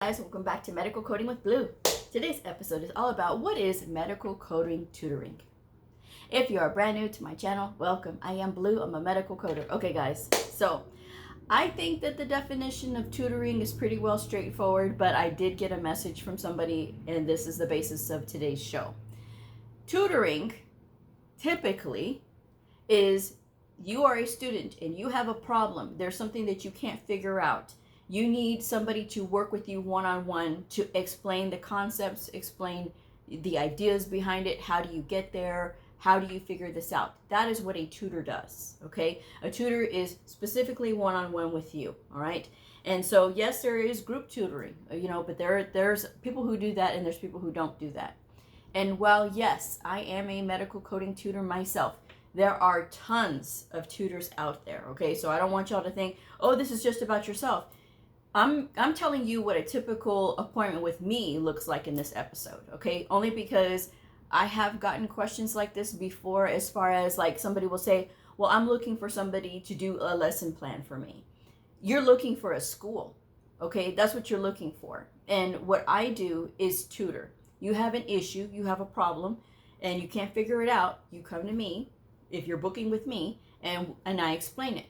Guys, welcome back to Medical Coding with Blue. Today's episode is all about what is medical coding tutoring. If you are brand new to my channel, welcome. I am Blue. I'm a medical coder. Okay, guys, so I think that the definition of tutoring is pretty well straightforward, but I did get a message from somebody, and this is the basis of today's show. Tutoring typically is you are a student and you have a problem. There's something that you can't figure out. You need somebody to work with you one-on-one to explain the concepts, explain the ideas behind it. How do you get there? How do you figure this out? That is what a tutor does, okay? A tutor is specifically one-on-one with you, all right? And so, yes, there is group tutoring, but there's people who do that and there's people who don't do that. And while, yes, I am a medical coding tutor myself, there are tons of tutors out there, okay? So I don't want y'all to think, oh, this is just about yourself. I'm telling you what a typical appointment with me looks like in this episode, okay? Only because I have gotten questions like this before, as far as like somebody will say, well, I'm looking for somebody to do a lesson plan for me. You're looking for a school, okay? That's what you're looking for. And what I do is tutor. You have an issue, you have a problem, and you can't figure it out. You come to me, if you're booking with me, and I explain it.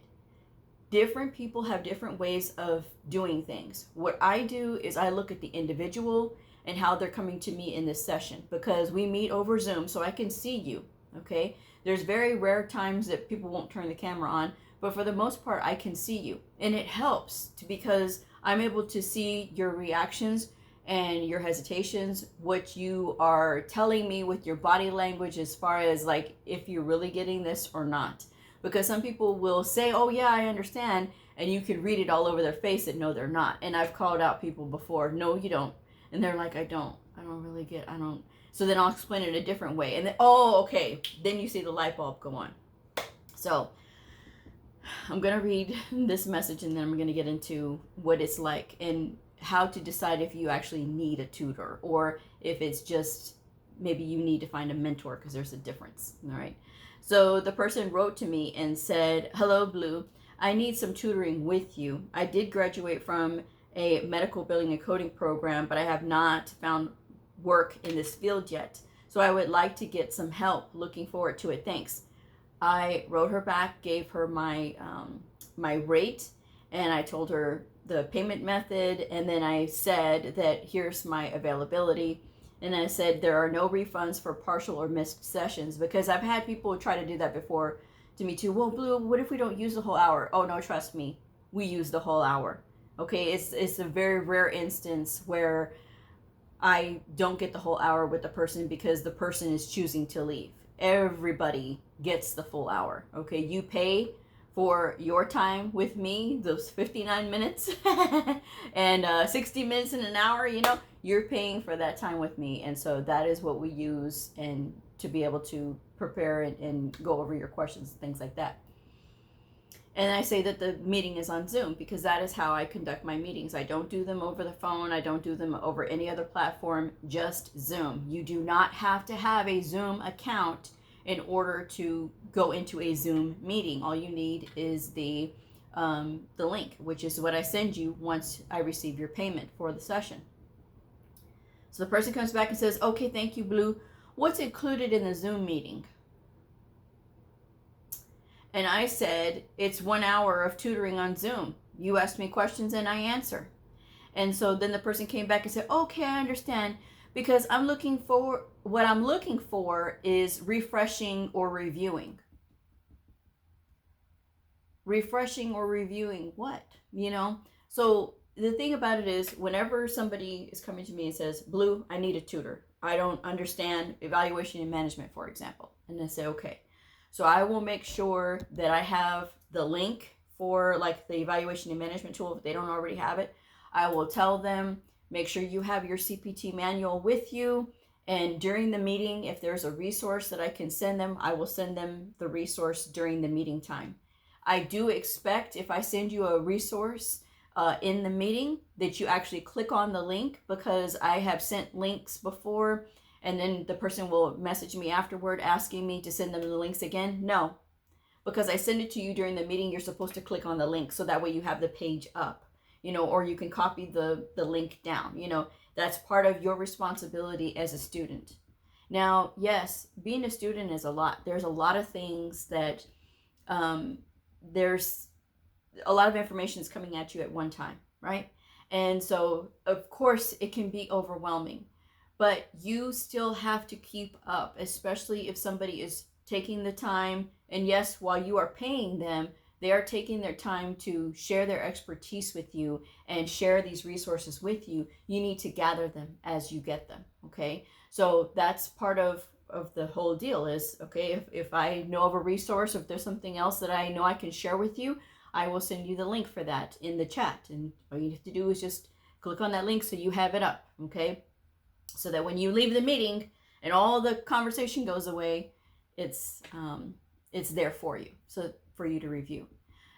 Different people have different ways of doing things. What I do is I look at the individual and how they're coming to me in this session, because we meet over Zoom so I can see you, okay? There's very rare times that people won't turn the camera on, but for the most part, I can see you. And it helps because I'm able to see your reactions and your hesitations, what you are telling me with your body language as far as like if you're really getting this or not. Because some people will say, oh yeah, I understand, and you can read it all over their face that no, they're not. And I've called out people before, no, you don't. And they're like, I don't really get, I don't. So then I'll explain it a different way. And then, oh, okay. Then you see the light bulb go on. So I'm going to read this message and then I'm going to get into what it's like and how to decide if you actually need a tutor or if it's just maybe you need to find a mentor, because there's a difference. All right. So the person wrote to me and said, hello, Blue. I need some tutoring with you. I did graduate from a medical billing and coding program, but I have not found work in this field yet. So I would like to get some help. Looking forward to it. Thanks. I wrote her back, gave her my rate, and I told her the payment method, and then I said that here's my availability. And I said there are no refunds for partial or missed sessions, because I've had people try to do that before to me too. Well, Blue, what if we don't use the whole hour? Oh no, trust me, we use the whole hour. Okay, it's a very rare instance where I don't get the whole hour with the person because the person is choosing to leave. Everybody gets the full hour. Okay, you pay for your time with me, those 59 minutes and 60 minutes in an hour, you're paying for that time with me. And so that is what we use, and to be able to prepare and go over your questions, things like that. And I say that the meeting is on Zoom because that is how I conduct my meetings. I don't do them over the phone. I don't do them over any other platform, just Zoom. You do not have to have a Zoom account in order to go into a Zoom meeting. All you need is the link, which is what I send you once I receive your payment for the session. So the person comes back and says, okay, thank you, Blue. What's included in the Zoom meeting? And I said, it's 1 hour of tutoring on Zoom. You ask me questions and I answer. And so then the person came back and said, okay, I understand, because what I'm looking for is refreshing or reviewing. Refreshing or reviewing what? So the thing about it is, whenever somebody is coming to me and says, Blue, I need a tutor. I don't understand evaluation and management, for example. And I say, okay. So I will make sure that I have the link for like the evaluation and management tool if they don't already have it. I will tell them, make sure you have your CPT manual with you. And during the meeting, if there's a resource that I can send them, I will send them the resource during the meeting time. I do expect if I send you a resource in the meeting that you actually click on the link, because I have sent links before and then the person will message me afterward asking me to send them the links again. No, because I send it to you during the meeting, you're supposed to click on the link so that way you have the page up. or you can copy the link down. That's part of your responsibility as a student. Now, yes, being a student is a lot. There's a lot of things that there's a lot of information is coming at you at one time, right? And so, of course, it can be overwhelming, but you still have to keep up, especially if somebody is taking the time. And yes, while you are paying them, they are taking their time to share their expertise with you and share these resources with you. You need to gather them as you get them, okay? So that's part of the whole deal is, okay, if I know of a resource, if there's something else that I know I can share with you, I will send you the link for that in the chat. And all you have to do is just click on that link so you have it up, okay? So that when you leave the meeting and all the conversation goes away, it's there for you, so for you to review.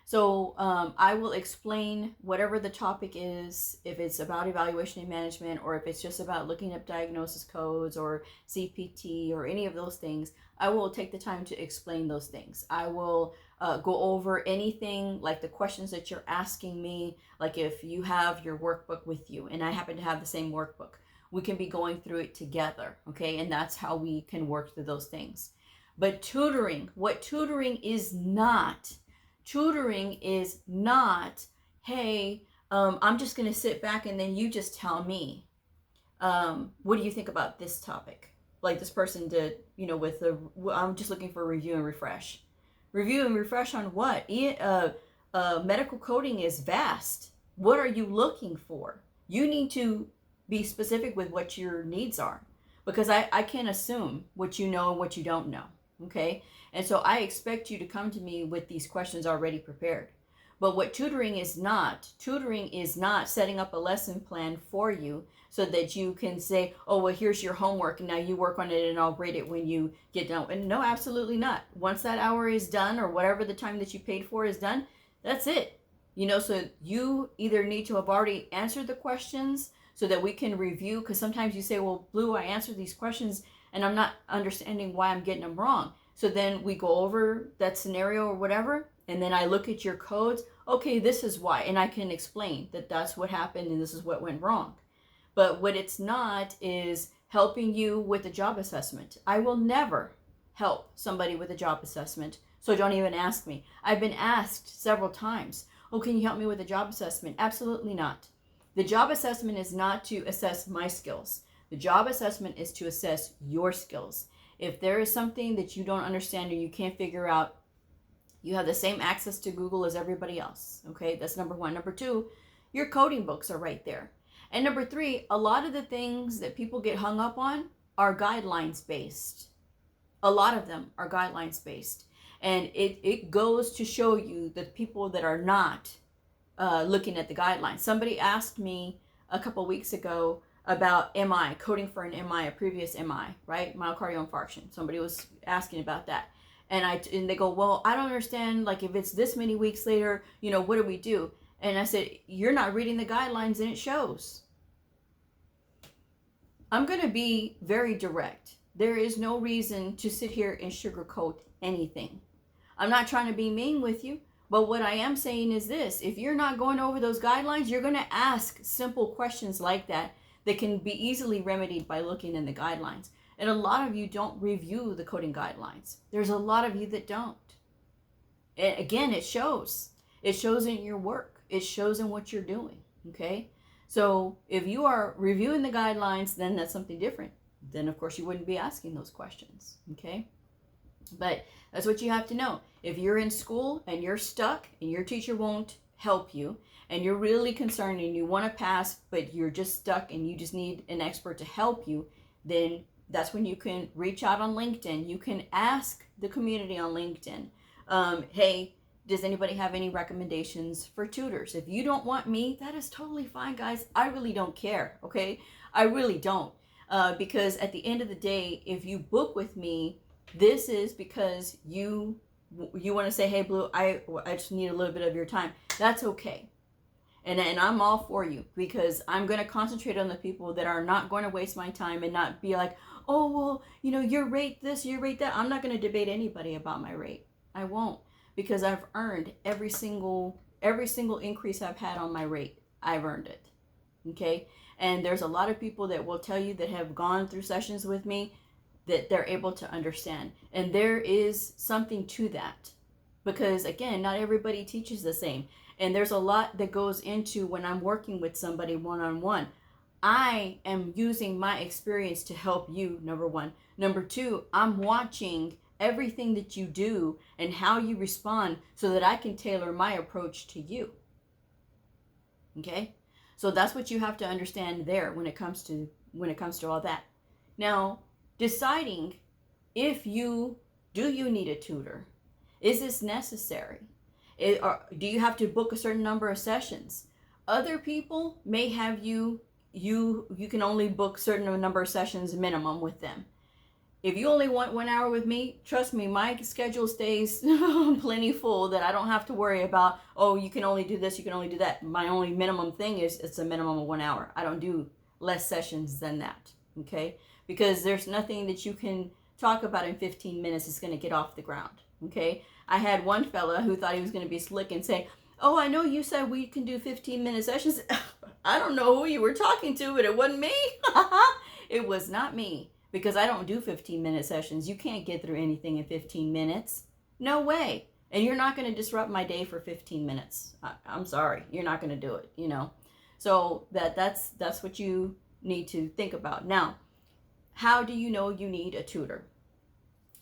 So I will explain whatever the topic is, if it's about evaluation and management, or if it's just about looking up diagnosis codes or CPT or any of those things. I will take the time to explain those things. I will go over anything like the questions that you're asking me, like if you have your workbook with you and I happen to have the same workbook, we can be going through it together, okay? And that's how we can work through those things. But tutoring, what tutoring is not, hey, I'm just going to sit back and then you just tell me, what do you think about this topic? Like this person did, with I'm just looking for review and refresh. Review and refresh on what? Medical coding is vast. What are you looking for? You need to be specific with what your needs are, because I can't assume what you know and what you don't know. Okay. And so I expect you to come to me with these questions already prepared. But what tutoring is not setting up a lesson plan for you so that you can say, oh, well, here's your homework and now you work on it and I'll grade it when you get done. And no, absolutely not. Once that hour is done, or whatever the time that you paid for is done, that's it. So you either need to have already answered the questions so that we can review, because sometimes you say, well, Blue, I answered these questions and I'm not understanding why I'm getting them wrong. So then we go over that scenario or whatever, and then I look at your codes. Okay, this is why, and I can explain that that's what happened and this is what went wrong. But what it's not is helping you with a job assessment. I will never help somebody with a job assessment, so don't even ask me. I've been asked several times, oh, can you help me with a job assessment? Absolutely not. The job assessment is not to assess my skills. The job assessment is to assess your skills. If there is something that you don't understand or you can't figure out, you have the same access to Google as everybody else. Okay, that's number one. Number two, your coding books are right there. And number three, a lot of the things that people get hung up on are guidelines based. A lot of them are guidelines based. And it goes to show you that people that are not looking at the guidelines. Somebody asked me a couple weeks ago about MI, coding for an MI, a previous MI, right? Myocardial infarction. Somebody was asking about that. And they go, well, I don't understand, like if it's this many weeks later, what do we do? And I said, you're not reading the guidelines and it shows. I'm going to be very direct. There is no reason to sit here and sugarcoat anything. I'm not trying to be mean with you, but what I am saying is this: if you're not going over those guidelines, you're going to ask simple questions like that can be easily remedied by looking in the guidelines. And a lot of you don't review the coding guidelines. There's a lot of you that don't. And again, it shows. It shows in your work. It shows in what you're doing, okay? So if you are reviewing the guidelines, then that's something different. Then, of course, you wouldn't be asking those questions, okay? But that's what you have to know. If you're in school and you're stuck and your teacher won't help you, and you're really concerned and you want to pass, but you're just stuck and you just need an expert to help you, then that's when you can reach out on LinkedIn. You can ask the community on LinkedIn, hey, does anybody have any recommendations for tutors? If you don't want me, that is totally fine, guys. I really don't care, okay? I really don't. Because at the end of the day, if you book with me, this is because you want to say, hey, Blue, I just need a little bit of your time. That's okay. And I'm all for you, because I'm going to concentrate on the people that are not going to waste my time and not be like, oh, well, your rate this, your rate that. I'm not going to debate anybody about my rate. I won't, because I've earned every single increase I've had on my rate. I've earned it. Okay? And there's a lot of people that will tell you that have gone through sessions with me that they're able to understand. And there is something to that. Because again, not everybody teaches the same. And there's a lot that goes into when I'm working with somebody one-on-one. I am using my experience to help you, number one. Number two, I'm watching everything that you do and how you respond so that I can tailor my approach to you. Okay? So that's what you have to understand there when it comes to all that. Now, deciding if you need a tutor. Is this necessary? Do you have to book a certain number of sessions? Other people may have you can only book certain number of sessions minimum with them. If you only want 1 hour with me, trust me, my schedule stays plenty full that I don't have to worry about, oh, you can only do this, you can only do that. My only minimum thing is it's a minimum of 1 hour. I don't do less sessions than that, okay? Because there's nothing that you can talk about in 15 minutes that's going to get off the ground, okay? I had one fella who thought he was going to be slick and say, oh, I know you said we can do 15-minute sessions. I don't know who you were talking to, but it wasn't me. It was not me, because I don't do 15-minute sessions. You can't get through anything in 15 minutes. No way. And you're not going to disrupt my day for 15 minutes. I'm sorry. You're not going to do it, you know. So that's what you need to think about. Now, how do you know you need a tutor?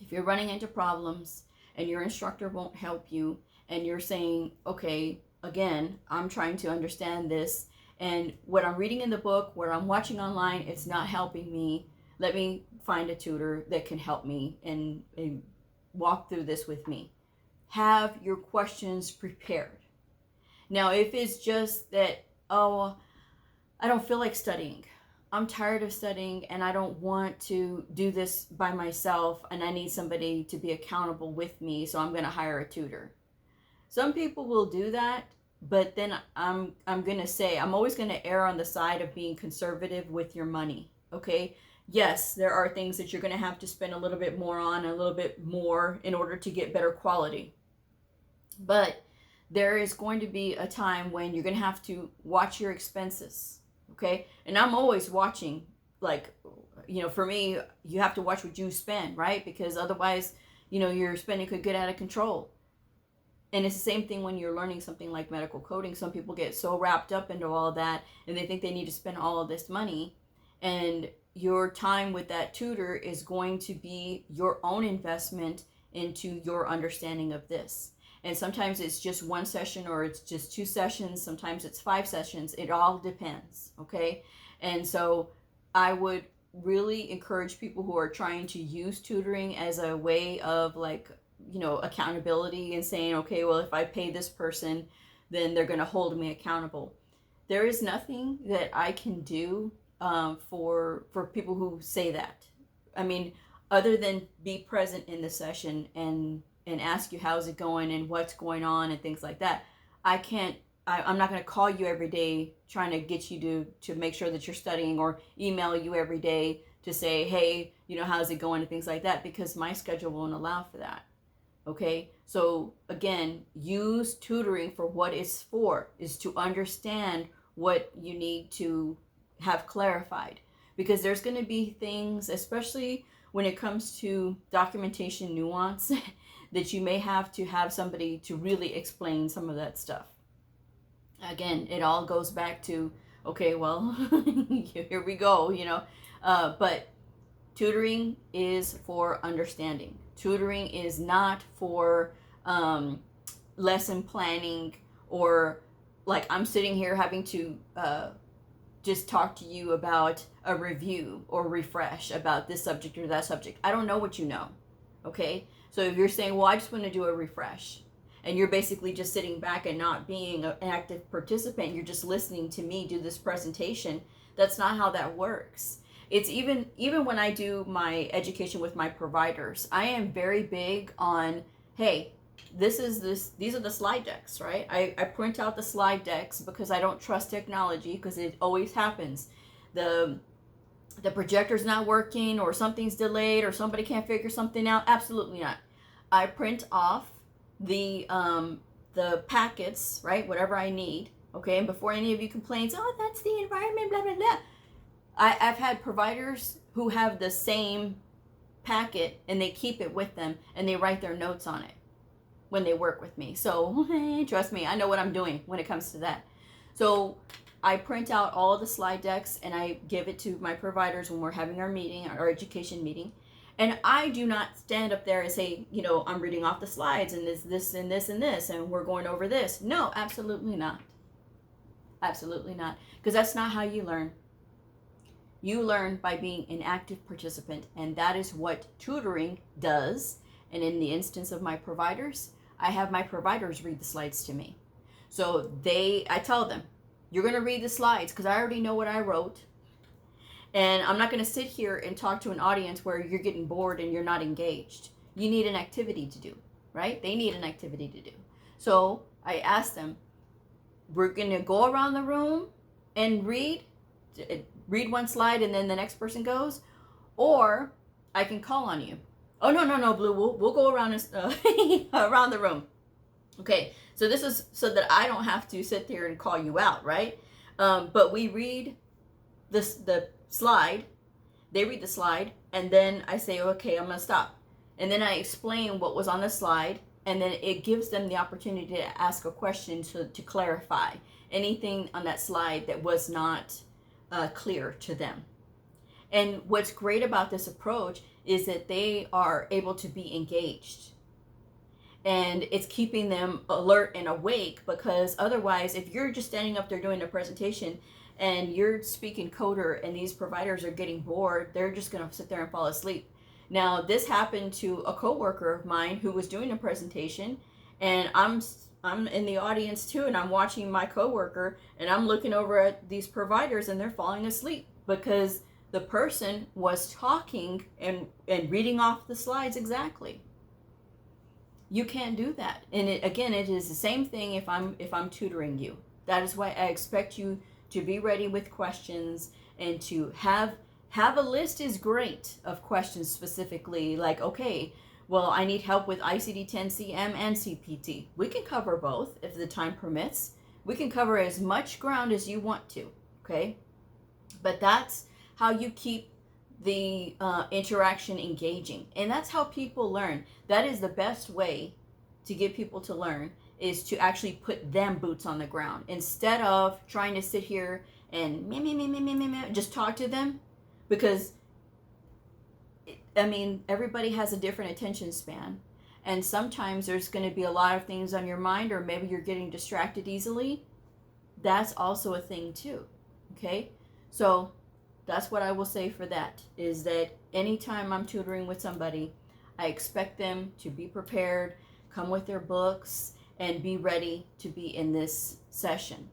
If you're running into problems and your instructor won't help you, and you're saying, okay, again, I'm trying to understand this, and what I'm reading in the book, what I'm watching online, it's not helping me. Let me find a tutor that can help me and walk through this with me. Have your questions prepared. Now, if it's just that, oh, I don't feel like studying, I'm tired of studying and I don't want to do this by myself and I need somebody to be accountable with me, so I'm going to hire a tutor. Some people will do that, but then I'm going to say, I'm always going to err on the side of being conservative with your money, okay? Yes, there are things that you're going to have to spend a little bit more on, a little bit more in order to get better quality. But there is going to be a time when you're going to have to watch your expenses, okay? And I'm always watching, like, you know, for me, you have to watch what you spend, right? Because otherwise, you know, your spending could get out of control. And it's the same thing when you're learning something like medical coding. Some people get so wrapped up into all that and they think they need to spend all of this money. And your time with that tutor is going to be your own investment into your understanding of this. And sometimes it's just one session or it's just 2 sessions. Sometimes it's 5 sessions. It all depends, okay? And so I would really encourage people who are trying to use tutoring as a way of, like, you know, accountability and saying, okay, well, if I pay this person, then they're going to hold me accountable. There is nothing that I can do for people who say that. I mean, other than be present in the session and ask you how's it going and what's going on and things like that. I'm not going to call you every day trying to get you to make sure that you're studying, or email you every day to say, hey, you know, how's it going and things like that, because my schedule won't allow for that. Okay, so again, use tutoring for what it's for, is to understand what you need to have clarified. Because there's going to be things, especially when it comes to documentation nuance, that you may have to have somebody to really explain some of that stuff. Again, it all goes back to, okay, well, here we go, you know, but tutoring is for understanding. Tutoring is not for lesson planning, or like I'm sitting here having to just talk to you about a review or refresh about this subject or that subject. I don't know what you know, okay? So if you're saying, well, I just want to do a refresh, and you're basically just sitting back and not being an active participant, you're just listening to me do this presentation, that's not how that works. It's even when I do my education with my providers, I am very big on, hey, these are the slide decks, right? I print out the slide decks because I don't trust technology, because it always happens. The projector's not working, or something's delayed, or somebody can't figure something out. Absolutely not. I print off the packets, right? Whatever I need, Okay, and before any of you complains, oh, that's the environment, blah, blah, blah. I've had providers who have the same packet and they keep it with them and they write their notes on it when they work with me. So trust me, I know what I'm doing when it comes to that. So I print out all the slide decks and I give it to my providers when we're having our meeting, our education meeting. And I do not stand up there and say, you know, I'm reading off the slides and this and this and this and we're going over this. No, absolutely not. Absolutely not. Because that's not how you learn. You learn by being an active participant, and that is what tutoring does. And in the instance of my providers, I have my providers read the slides to me. So I tell them, you're going to read the slides because I already know what I wrote. And I'm not going to sit here and talk to an audience where you're getting bored and you're not engaged. You need an activity to do, right? They need an activity to do. So I ask them, we're going to go around the room and read one slide and then the next person goes, or I can call on you. Oh, no, Blue, we'll go around around the room. Okay, so this is so that I don't have to sit there and call you out, right? But we read the slide, they read the slide, and then I say, okay, I'm gonna stop. And then I explain what was on the slide, and then it gives them the opportunity to ask a question to clarify anything on that slide that was not clear to them. And what's great about this approach is that they are able to be engaged. And it's keeping them alert and awake, because otherwise, if you're just standing up there doing a presentation and you're speaking coder and these providers are getting bored, they're just going to sit there and fall asleep. Now, this happened to a coworker of mine who was doing a presentation, and I'm in the audience too, and I'm watching my coworker, and I'm looking over at these providers, and they're falling asleep because the person was talking and reading off the slides exactly. You can't do that. And again, it is the same thing if I'm tutoring you. That is why I expect you to be ready with questions and to have a list is great of questions specifically, like, okay, well, I need help with ICD-10-CM and CPT. We can cover both if the time permits. We can cover as much ground as you want to, okay? But that's how you keep the interaction engaging. And that's how people learn. That is the best way to get people to learn, is to actually put them boots on the ground. Instead of trying to sit here and just talk to them, because I mean, everybody has a different attention span. And sometimes there's going to be a lot of things on your mind, or maybe you're getting distracted easily. That's also a thing too, okay? So that's what I will say for that, is that anytime I'm tutoring with somebody, I expect them to be prepared, come with their books, and be ready to be in this session.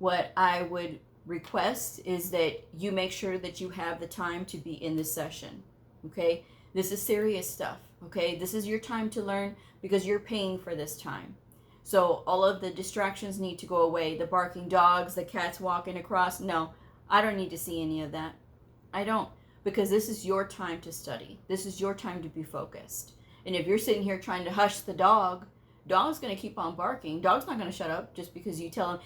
What I would request is that you make sure that you have the time to be in this session, okay? This is serious stuff, okay? This is your time to learn because you're paying for this time. So all of the distractions need to go away. The barking dogs, the cats walking across, no. I don't need to see any of that. I don't, because this is your time to study. This is your time to be focused. And if you're sitting here trying to hush the dog, dog's going to keep on barking. Dog's not going to shut up just because you tell him,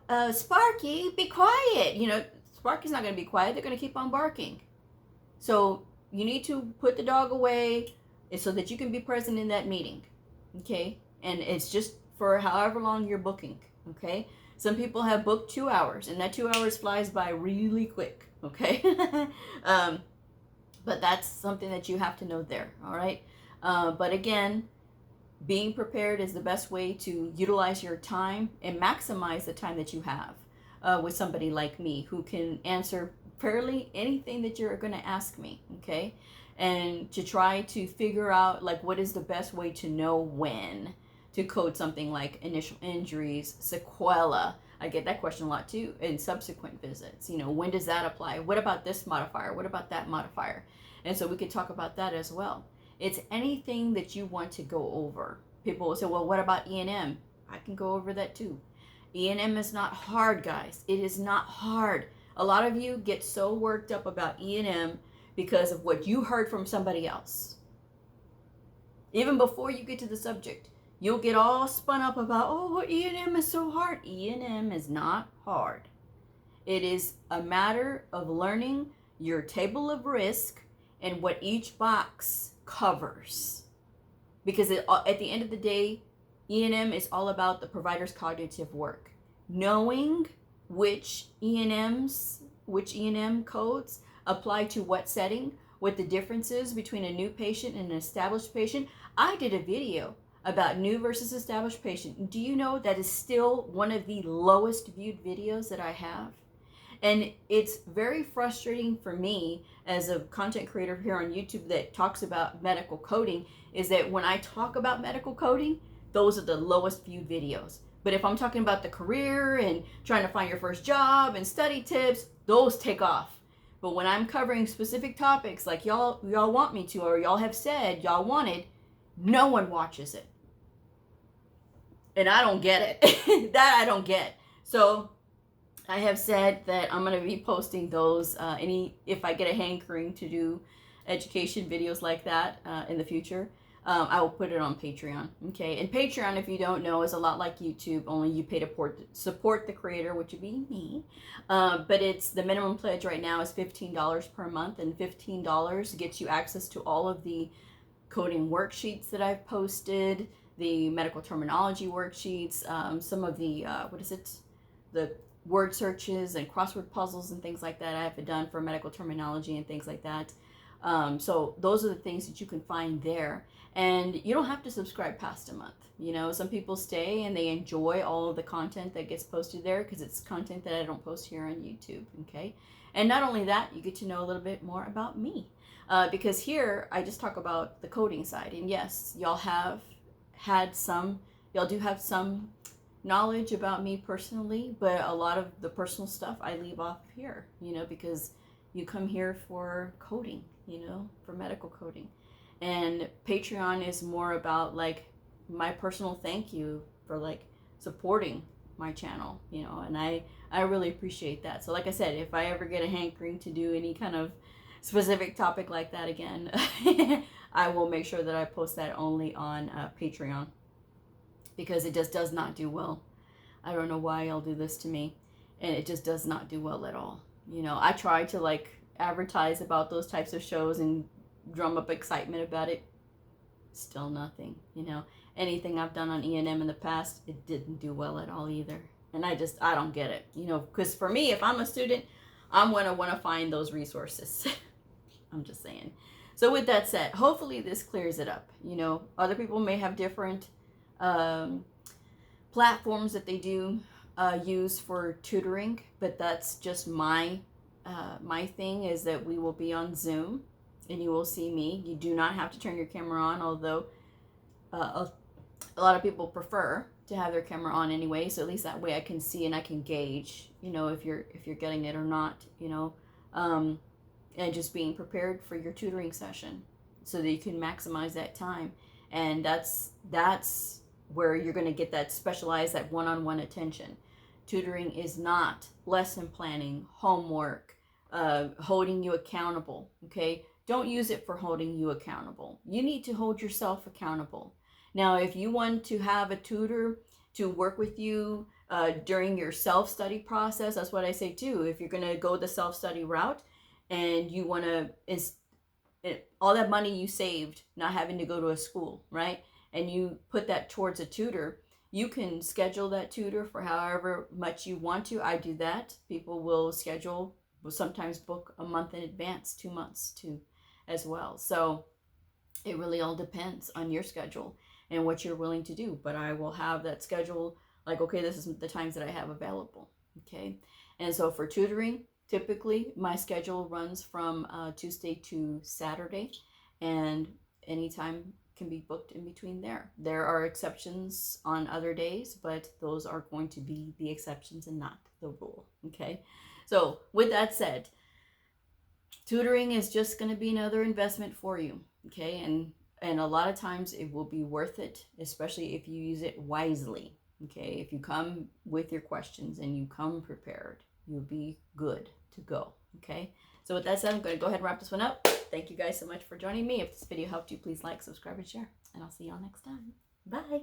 oh, Sparky, be quiet. You know, Sparky's not going to be quiet. They're going to keep on barking. So you need to put the dog away so that you can be present in that meeting, okay? And it's just for however long you're booking, okay? Some people have booked 2 hours, and that 2 hours flies by really quick, okay? But that's something that you have to know there, all right? But again, being prepared is the best way to utilize your time and maximize the time that you have with somebody like me who can answer fairly anything that you're going to ask me, okay? And to try to figure out, like, what is the best way to know when to code something like initial injuries, sequela. I get that question a lot too in subsequent visits. You know, when does that apply? What about this modifier? What about that modifier? And so we could talk about that as well. It's anything that you want to go over. People will say, well, what about E&M? I can go over that too. E&M is not hard, guys. It is not hard. A lot of you get so worked up about E&M because of what you heard from somebody else. Even before you get to the subject, you'll get all spun up about, oh, E&M is so hard. E&M is not hard. It is a matter of learning your table of risk and what each box covers. Because at the end of the day, E&M is all about the provider's cognitive work. Knowing which E&M codes apply to what setting, what the difference is between a new patient and an established patient. I did a video about new versus established patient. Do you know that is still one of the lowest viewed videos that I have? And it's very frustrating for me as a content creator here on YouTube that talks about medical coding, is that when I talk about medical coding, those are the lowest viewed videos. But if I'm talking about the career and trying to find your first job and study tips, those take off. But when I'm covering specific topics like y'all want me to, or y'all have said y'all wanted, no one watches it. And I don't get it. That I don't get. So I have said that I'm going to be posting those, if I get a hankering to do education videos like that in the future, I will put it on Patreon. Okay, and Patreon, if you don't know, is a lot like YouTube, only you pay to support the creator, which would be me. But it's the minimum pledge right now is $15 per month, and $15 gets you access to all of the coding worksheets that I've posted, the medical terminology worksheets, some of the, the word searches and crossword puzzles and things like that I have done for medical terminology and things like that. So those are the things that you can find there. And you don't have to subscribe past a month. You know, some people stay and they enjoy all of the content that gets posted there because it's content that I don't post here on YouTube, okay? And not only that, you get to know a little bit more about me. Because here, I just talk about the coding side. And yes, y'all do have some knowledge about me personally, but a lot of the personal stuff I leave off here, you know, because you come here for coding, you know, for medical coding. And Patreon is more about like my personal thank you for like supporting my channel, you know, and I really appreciate that. So like I said, if I ever get a hankering to do any kind of specific topic like that again, I will make sure that I post that only on Patreon, because it just does not do well. I don't know why y'all do this to me, and it just does not do well at all. You know, I try to like advertise about those types of shows and drum up excitement about it. Still nothing, you know. Anything I've done on E&M in the past, it didn't do well at all either. And I don't get it, you know, because for me, if I'm a student, I'm going to want to find those resources. I'm just saying. So with that said, hopefully this clears it up. You know, other people may have different platforms that they do use for tutoring, but that's just my thing is that we will be on Zoom and you will see me. You do not have to turn your camera on, although a lot of people prefer to have their camera on anyway, so at least that way I can see and I can gauge, you know, if you're getting it or not, you know, and just being prepared for your tutoring session so that you can maximize that time. And that's where you're going to get that specialized, that one-on-one attention. Tutoring is not lesson planning, homework, holding you accountable, okay? Don't use it for holding you accountable. You need to hold yourself accountable. Now, if you want to have a tutor to work with you during your self-study process, that's what I say too. If you're going to go the self-study route and you want to, all that money you saved not having to go to a school, right? And you put that towards a tutor, you can schedule that tutor for however much you want to. I do that. People will sometimes book a month in advance, 2 months too, as well. So it really all depends on your schedule and what you're willing to do. But I will have that schedule like, okay, this is the times that I have available, okay? And so for tutoring, typically my schedule runs from Tuesday to Saturday, and anytime can be booked in between there. There are exceptions on other days, but those are going to be the exceptions and not the rule, okay? So with that said, tutoring is just going to be another investment for you, okay? And a lot of times it will be worth it, especially if you use it wisely, okay? If you come with your questions and you come prepared, you'll be good to go, okay? So with that said, I'm going to go ahead and wrap this one up. Thank you guys so much for joining me. If this video helped you, please like, subscribe, and share. And I'll see y'all next time. Bye.